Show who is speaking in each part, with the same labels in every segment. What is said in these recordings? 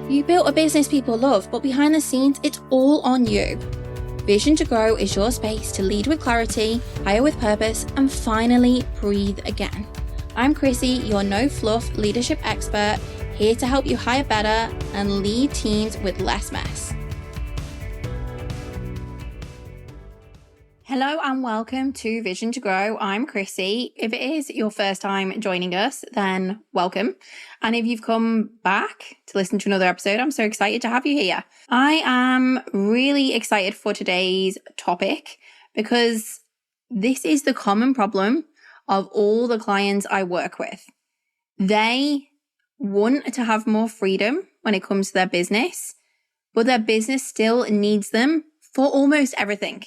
Speaker 1: You built a business people love, but behind the scenes, it's all on you. Vision to Grow is your space to lead with clarity, hire with purpose, and finally breathe again. I'm Chrissy, your no-fluff leadership expert, here to help you hire better and lead teams with less mess. Hello and welcome to Vision to Grow. I'm Chrissy. If it is your first time joining us, then welcome. And if you've come back to listen to another episode, I'm so excited to have you here. I am really excited for today's topic because this is the common problem of all the clients I work with. They want to have more freedom when it comes to their business, but their business still needs them for almost everything,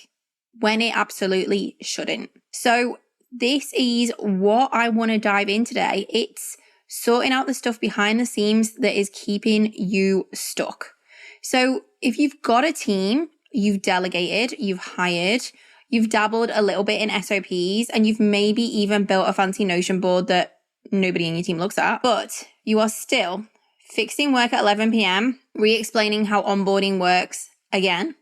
Speaker 1: when it absolutely shouldn't. So this is what I want to dive in today. It's sorting out the stuff behind the scenes that is keeping you stuck. So if you've got a team, you've delegated, you've hired, you've dabbled a little bit in SOPs, and you've maybe even built a fancy Notion board that nobody in your team looks at, but you are still fixing work at 11 p.m., re-explaining how onboarding works again,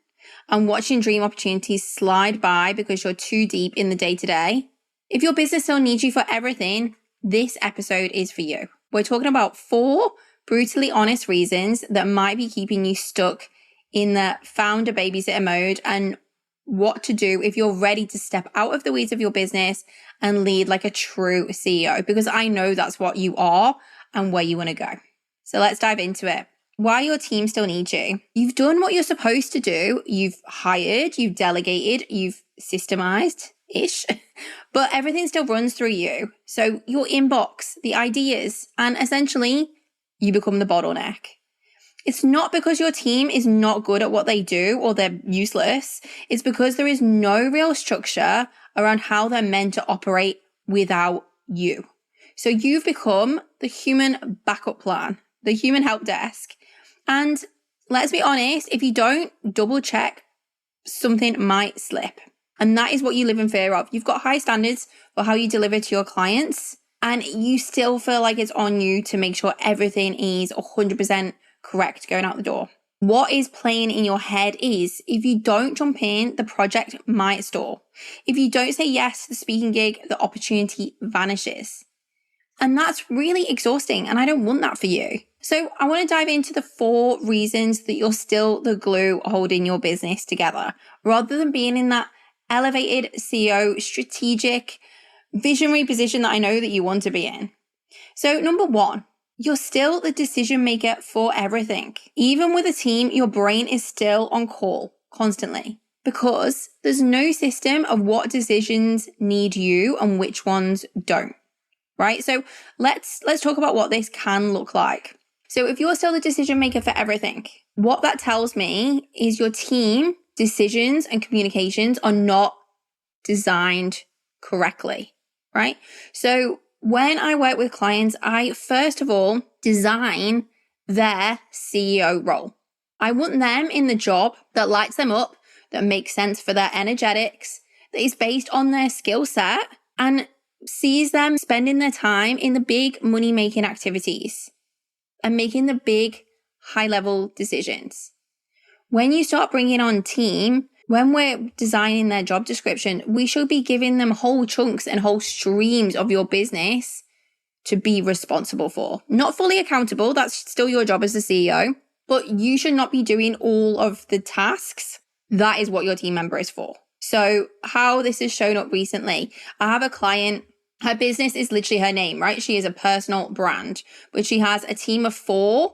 Speaker 1: and watching dream opportunities slide by because you're too deep in the day-to-day. If your business still needs you for everything, this episode is for you. We're talking about 4 brutally honest reasons that might be keeping you stuck in the founder babysitter mode and what to do if you're ready to step out of the weeds of your business and lead like a true CEO, because I know that's what you are and where you want to go. So let's dive into it. Why your team still needs you. You've done what you're supposed to do. You've hired, you've delegated, you've systemized-ish, but everything still runs through you. So your inbox, the ideas, and essentially you become the bottleneck. It's not because your team is not good at what they do or they're useless. It's because there is no real structure around how they're meant to operate without you. So you've become the human backup plan, the human help desk. And let's be honest, if you don't double check, something might slip. And that is what you live in fear of. You've got high standards for how you deliver to your clients, and you still feel like it's on you to make sure everything is 100% correct going out the door. What is playing in your head is if you don't jump in, the project might stall. If you don't say yes to the speaking gig, the opportunity vanishes. And that's really exhausting, and I don't want that for you. So I want to dive into the 4 reasons that you're still the glue holding your business together, rather than being in that elevated CEO, strategic, visionary position that I know that you want to be in. So number 1, you're still the decision maker for everything. Even with a team, your brain is still on call constantly because there's no system of what decisions need you and which ones don't. Right? So let's talk about what this can look like. So if you're still the decision maker for everything, what that tells me is your team decisions and communications are not designed correctly, right? So when I work with clients, I first of all design their CEO role. I want them in the job that lights them up, that makes sense for their energetics, that is based on their skill set and sees them spending their time in the big money-making activities and making the big high-level decisions. When you start bringing on team, when we're designing their job description, we should be giving them whole chunks and whole streams of your business to be responsible for. Not fully accountable, that's still your job as the CEO, but you should not be doing all of the tasks. That is what your team member is for. So how this has shown up recently, I have a client. Her business is literally her name, right? She is a personal brand, but she has a team of 4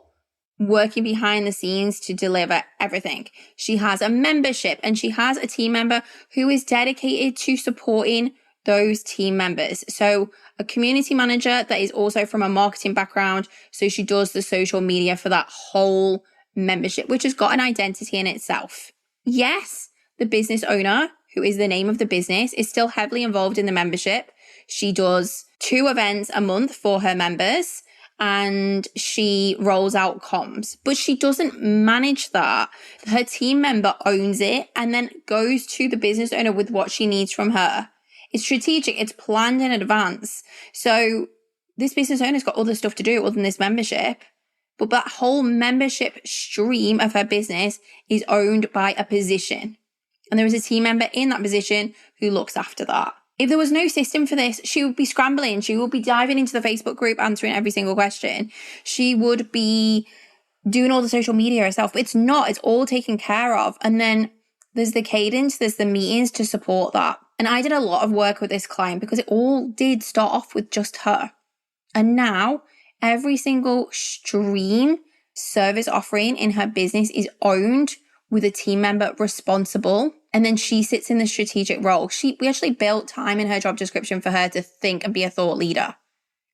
Speaker 1: working behind the scenes to deliver everything. She has a membership and she has a team member who is dedicated to supporting those team members. So a community manager that is also from a marketing background. So she does the social media for that whole membership, which has got an identity in itself. Yes, the business owner, who is the name of the business, is still heavily involved in the membership. She does 2 events a month for her members and she rolls out comms, but she doesn't manage that. Her team member owns it and then goes to the business owner with what she needs from her. It's strategic. It's planned in advance. So this business owner's got other stuff to do other than this membership, but that whole membership stream of her business is owned by a position. And there is a team member in that position who looks after that. If there was no system for this, she would be scrambling. She would be diving into the Facebook group, answering every single question. She would be doing all the social media herself. But it's not. It's all taken care of. And then there's the cadence, there's the meetings to support that. And I did a lot of work with this client because it all did start off with just her. And now every single stream service offering in her business is owned with a team member responsible. And then she sits in the strategic role. We actually built time in her job description for her to think and be a thought leader.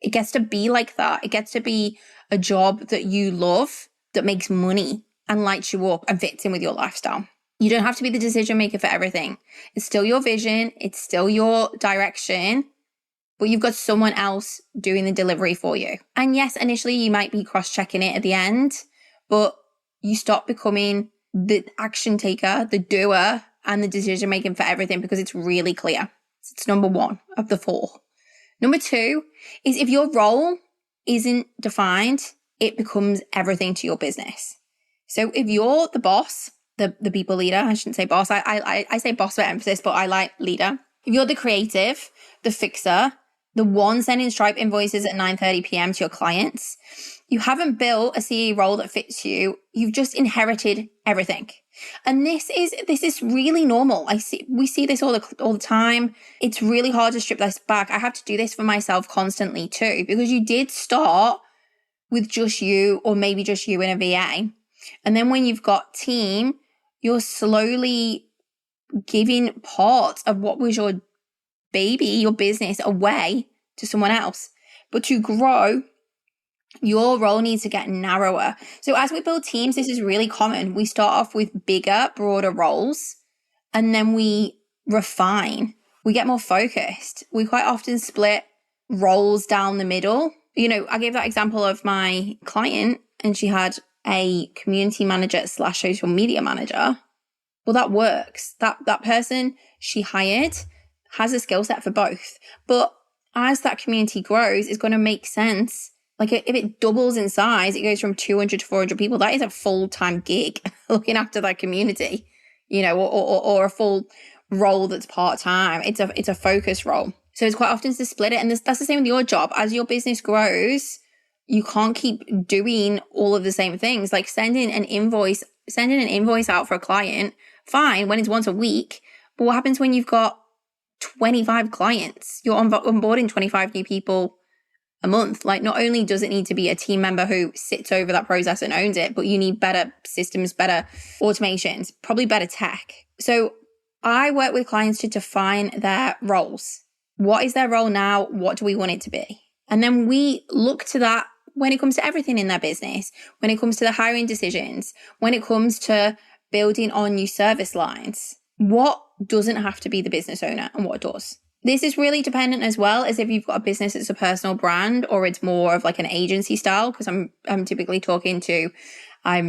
Speaker 1: It gets to be like that. It gets to be a job that you love, that makes money and lights you up and fits in with your lifestyle. You don't have to be the decision maker for everything. It's still your vision. It's still your direction, but you've got someone else doing the delivery for you. And yes, initially you might be cross-checking it at the end, but you stop becoming the action taker, the doer, and the decision making for everything because it's really clear. It's number 1 of the 4. Number 2 is if your role isn't defined, it becomes everything to your business. So if you're the boss, the people leader, I shouldn't say boss, I say boss for emphasis, but I like leader. If you're the creative, the fixer, the one sending Stripe invoices at 9:30 p.m. to your clients, you haven't built a CE role that fits you. You've just inherited everything. And this is really normal. We see this all the time. It's really hard to strip this back. I have to do this for myself constantly too, because you did start with just you or maybe just you and a VA. And then when you've got team, you're slowly giving parts of what was your baby, your business, away to someone else. But to grow, your role needs to get narrower. So as we build teams, this is really common. We start off with bigger, broader roles, and then we refine. We get more focused. We quite often split roles down the middle. You know, I gave that example of my client, and she had a community manager / social media manager. Well, that works. That person she hired has a skill set for both. But as that community grows, it's going to make sense. Like if it doubles in size, it goes from 200 to 400 people. That is a full-time gig looking after that community, you know, or a full role that's part-time. It's a focus role. So it's quite often to split it. And that's the same with your job. As your business grows, you can't keep doing all of the same things. Like sending an invoice out for a client, fine, when it's once a week. But what happens when you've got 25 clients? You're onboarding 25 new people a month. Like, not only does it need to be a team member who sits over that process and owns it, but you need better systems, better automations, probably better tech. So I work with clients to define their roles. What is their role now? What do we want it to be? And then we look to that when it comes to everything in their business, when it comes to the hiring decisions, when it comes to building on new service lines. What doesn't have to be the business owner and what does? This is really dependent as well as if you've got a business that's a personal brand or it's more of like an agency style, because I'm typically talking to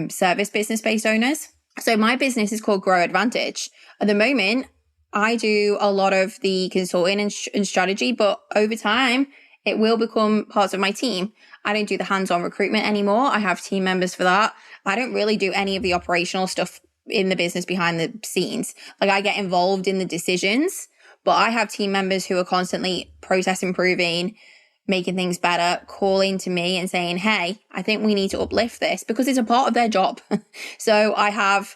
Speaker 1: service business-based owners. So my business is called Grow Advantage. At the moment, I do a lot of the consulting and strategy, but over time, it will become parts of my team. I don't do the hands-on recruitment anymore. I have team members for that. I don't really do any of the operational stuff in the business behind the scenes. Like, I get involved in the decisions, but I have team members who are constantly process improving, making things better, calling to me and saying, hey, I think we need to uplift this, because it's a part of their job. So I have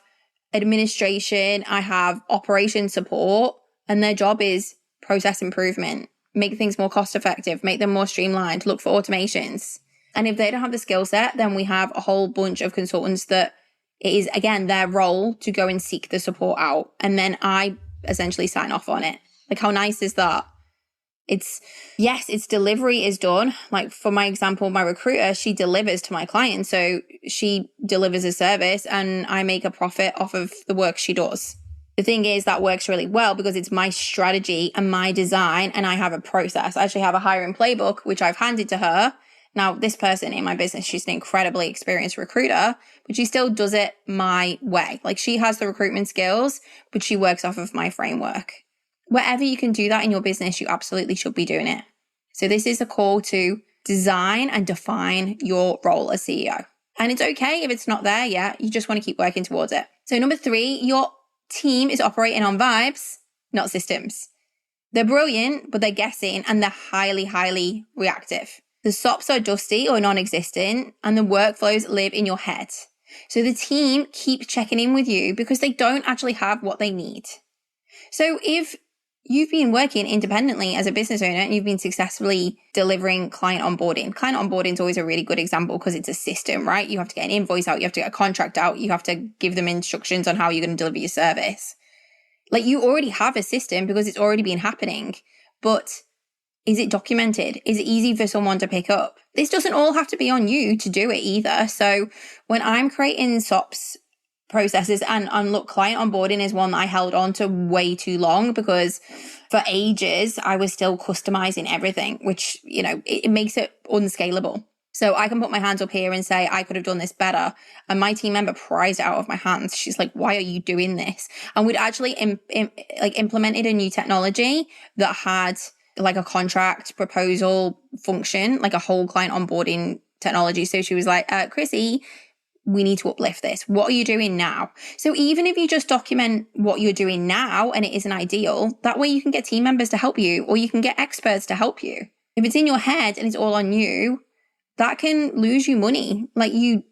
Speaker 1: administration, I have operation support, and their job is process improvement, make things more cost effective, make them more streamlined, look for automations. And if they don't have the skill set, then we have a whole bunch of consultants that it is, again, their role to go and seek the support out. And then I essentially sign off on it. Like, how nice is that? Its delivery is done. Like, for my example, my recruiter, she delivers to my client. So she delivers a service and I make a profit off of the work she does. The thing is, that works really well because it's my strategy and my design, and I have a process. I actually have a hiring playbook, which I've handed to her. Now, this person in my business, she's an incredibly experienced recruiter, but she still does it my way. Like, she has the recruitment skills, but she works off of my framework. Wherever you can do that in your business, you absolutely should be doing it. So this is a call to design and define your role as CEO. And it's okay if it's not there yet. You just want to keep working towards it. So number 3, your team is operating on vibes, not systems. They're brilliant, but they're guessing and they're highly, highly reactive. The SOPs are dusty or non-existent and the workflows live in your head. So the team keeps checking in with you because they don't actually have what they need. So if you've been working independently as a business owner and you've been successfully delivering client onboarding. Client onboarding is always a really good example because it's a system, right? You have to get an invoice out, you have to get a contract out, you have to give them instructions on how you're going to deliver your service. Like you already have a system because it's already been happening, but is it documented? Is it easy for someone to pick up? This doesn't all have to be on you to do it either. So when I'm creating SOPs processes, and look, client onboarding is one that I held on to way too long because for ages I was still customizing everything, which, you know, it makes it unscalable. So I can put my hands up here and say, I could have done this better. And my team member prized it out of my hands. She's like, why are you doing this? And we'd actually implemented a new technology that had like a contract proposal function, like a whole client onboarding technology. So she was like, Chrissy, we need to uplift this. What are you doing now? So even if you just document what you're doing now and it isn't ideal, that way you can get team members to help you or you can get experts to help you. If it's in your head and it's all on you, that can lose you money. Like you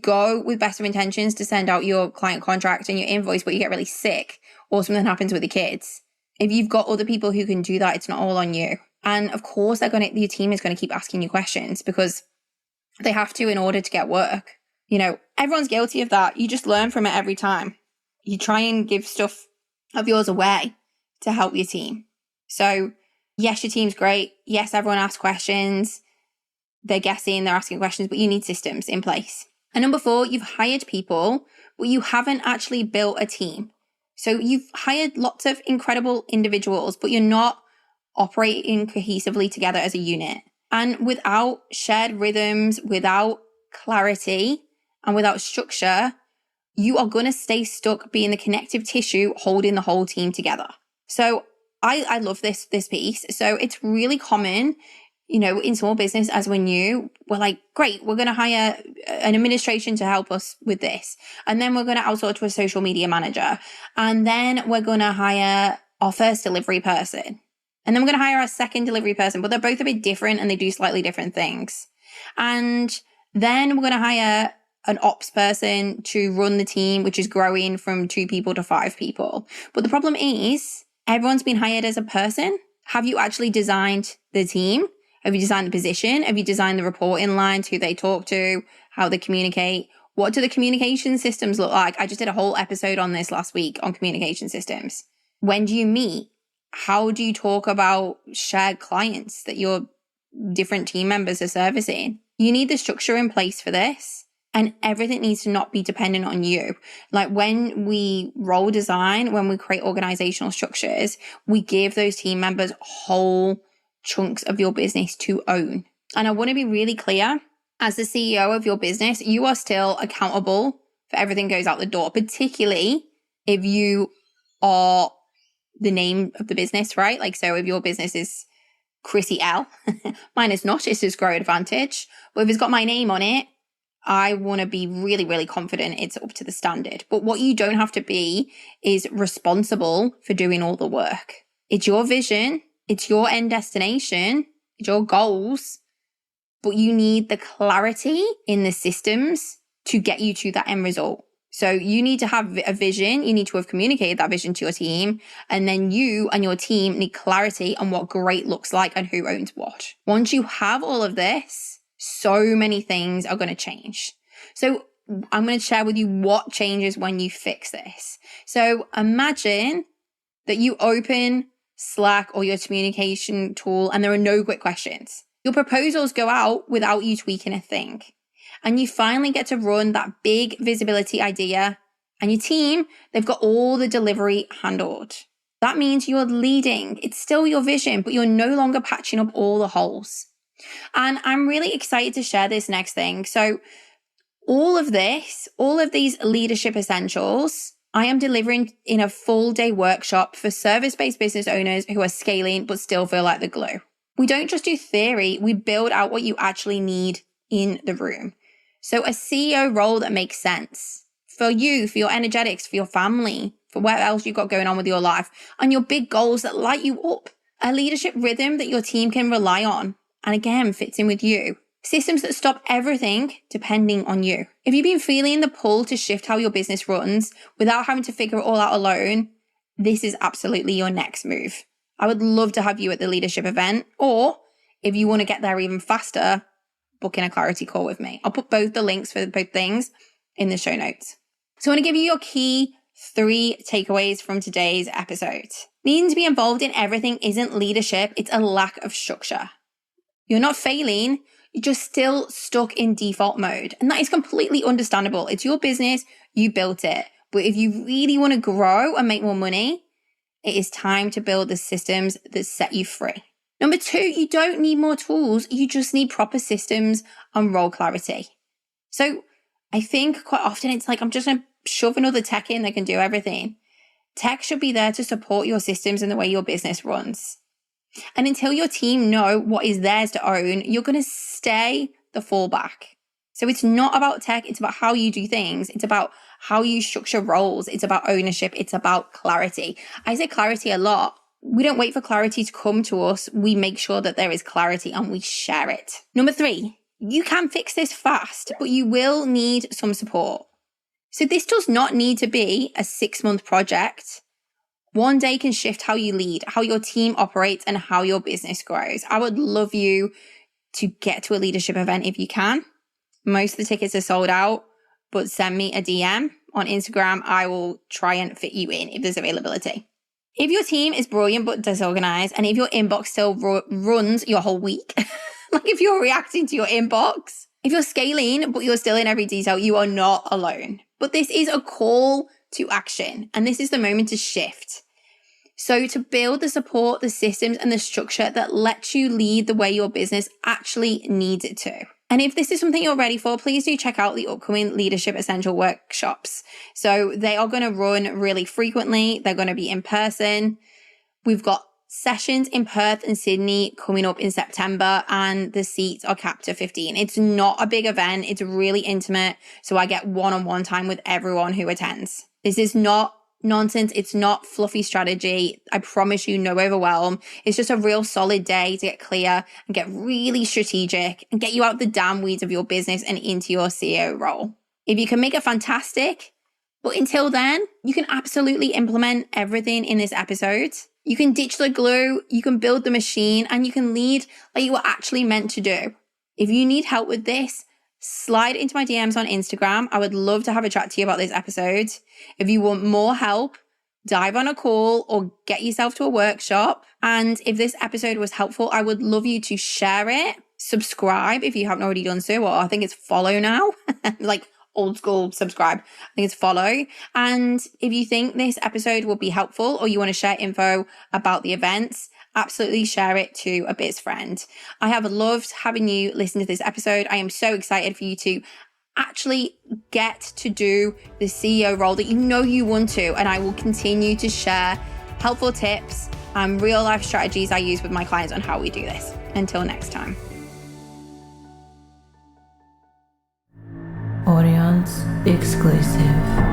Speaker 1: go with best of intentions to send out your client contract and your invoice, but you get really sick or something happens with the kids. If you've got other people who can do that, it's not all on you. And of course, your team is going to keep asking you questions because they have to in order to get work. You know, everyone's guilty of that. You just learn from it every time. You try and give stuff of yours away to help your team. So yes, your team's great. Yes, everyone asks questions. They're guessing, they're asking questions, but you need systems in place. And number 4, you've hired people, but you haven't actually built a team. So you've hired lots of incredible individuals, but you're not operating cohesively together as a unit. And without shared rhythms, without clarity, and without structure, you are going to stay stuck being the connective tissue holding the whole team together. So I love this piece. So it's really common, you know, in small business as we're new, we're like, great, we're going to hire an administration to help us with this. And then we're going to outsource to a social media manager. And then we're going to hire our first delivery person. And then we're going to hire our second delivery person, but they're both a bit different and they do slightly different things. And then we're going to hire an ops person to run the team, which is growing from 2 people to 5 people. But the problem is everyone's been hired as a person. Have you actually designed the team? Have you designed the position? Have you designed the reporting lines, who they talk to, how they communicate? What do the communication systems look like? I just did a whole episode on this last week on communication systems. When do you meet? How do you talk about shared clients that your different team members are servicing? You need the structure in place for this. And everything needs to not be dependent on you. Like when we role design, when we create organizational structures, we give those team members whole chunks of your business to own. And I want to be really clear, as the CEO of your business, you are still accountable for everything goes out the door, particularly if you are the name of the business, right? Like, so if your business is Chrissy L, mine is not, it's just Grow Advantage. But if it's got my name on it, I want to be really, really confident it's up to the standard. But what you don't have to be is responsible for doing all the work. It's your vision. It's your end destination. It's your goals. But you need the clarity in the systems to get you to that end result. So you need to have a vision. You need to have communicated that vision to your team. And then you and your team need clarity on what great looks like and who owns what. Once you have all of this, so many things are going to change. So I'm going to share with you what changes when you fix this. So imagine that you open Slack or your communication tool and there are no quick questions. Your proposals go out without you tweaking a thing. And you finally get to run that big visibility idea, and your team, they've got all the delivery handled. That means you're leading. It's still your vision, but you're no longer patching up all the holes. And I'm really excited to share this next thing. So all of these leadership essentials, I am delivering in a full day workshop for service-based business owners who are scaling but still feel like the glue. We don't just do theory, we build out what you actually need in the room. So a CEO role that makes sense for you, for your energetics, for your family, for what else you've got going on with your life, and your big goals that light you up. A leadership rhythm that your team can rely on, and again, fits in with you. Systems that stop everything depending on you. If you've been feeling the pull to shift how your business runs without having to figure it all out alone, this is absolutely your next move. I would love to have you at the leadership event, or if you want to get there even faster, book in a clarity call with me. I'll put both the links for both things in the show notes. So I want to give you your key 3 takeaways from today's episode. Needing to be involved in everything isn't leadership, it's a lack of structure. You're not failing, you're just still stuck in default mode. And that is completely understandable. It's your business, you built it. But if you really want to grow and make more money, it is time to build the systems that set you free. Number 2, you don't need more tools. You just need proper systems and role clarity. So I think quite often it's like, I'm just going to shove another tech in that can do everything. Tech should be there to support your systems and the way your business runs. And until your team know what is theirs to own, you're going to stay the fallback. So it's not about tech. It's about how you do things. It's about how you structure roles. It's about ownership. It's about clarity. I say clarity a lot. We don't wait for clarity to come to us. We make sure that there is clarity and we share it. Number 3, you can fix this fast, but you will need some support. So this does not need to be a 6-month project. One day can shift how you lead, how your team operates, and how your business grows. I would love you to get to a leadership event if you can. Most of the tickets are sold out, but send me a DM on Instagram. I will try and fit you in if there's availability. If your team is brilliant but disorganized, and if your inbox still runs your whole week, like if you're reacting to your inbox, if you're scaling but you're still in every detail, you are not alone. But this is a call to action, and this is the moment to shift. So to build the support, the systems, and the structure that lets you lead the way your business actually needs it to. And if this is something you're ready for, please do check out the upcoming Leadership Essential workshops. So they are going to run really frequently. They're going to be in person. We've got sessions in Perth and Sydney coming up in September, and the seats are capped to 15. It's not a big event. It's really intimate. So I get one-on-one time with everyone who attends. This is not nonsense. It's not fluffy strategy. I promise you, no overwhelm. It's just a real solid day to get clear and get really strategic and get you out the damn weeds of your business and into your CEO role. If you can make it fantastic, but until then, you can absolutely implement everything in this episode. You can ditch the glue, you can build the machine, and you can lead like you were actually meant to do. If you need help with this, slide into my DMs on Instagram. I would love to have a chat to you about this episode. If you want more help, dive on a call or get yourself to a workshop. And if this episode was helpful, I would love you to share it, subscribe if you haven't already done so, or I think it's follow now, like old school subscribe. I think it's follow. And if you think this episode will be helpful or you want to share info about the events, absolutely share it to a biz friend. I have loved having you listen to this episode. I am so excited for you to actually get to do the CEO role that you know you want to. And I will continue to share helpful tips and real life strategies I use with my clients on how we do this. Until next time.
Speaker 2: Audience exclusive.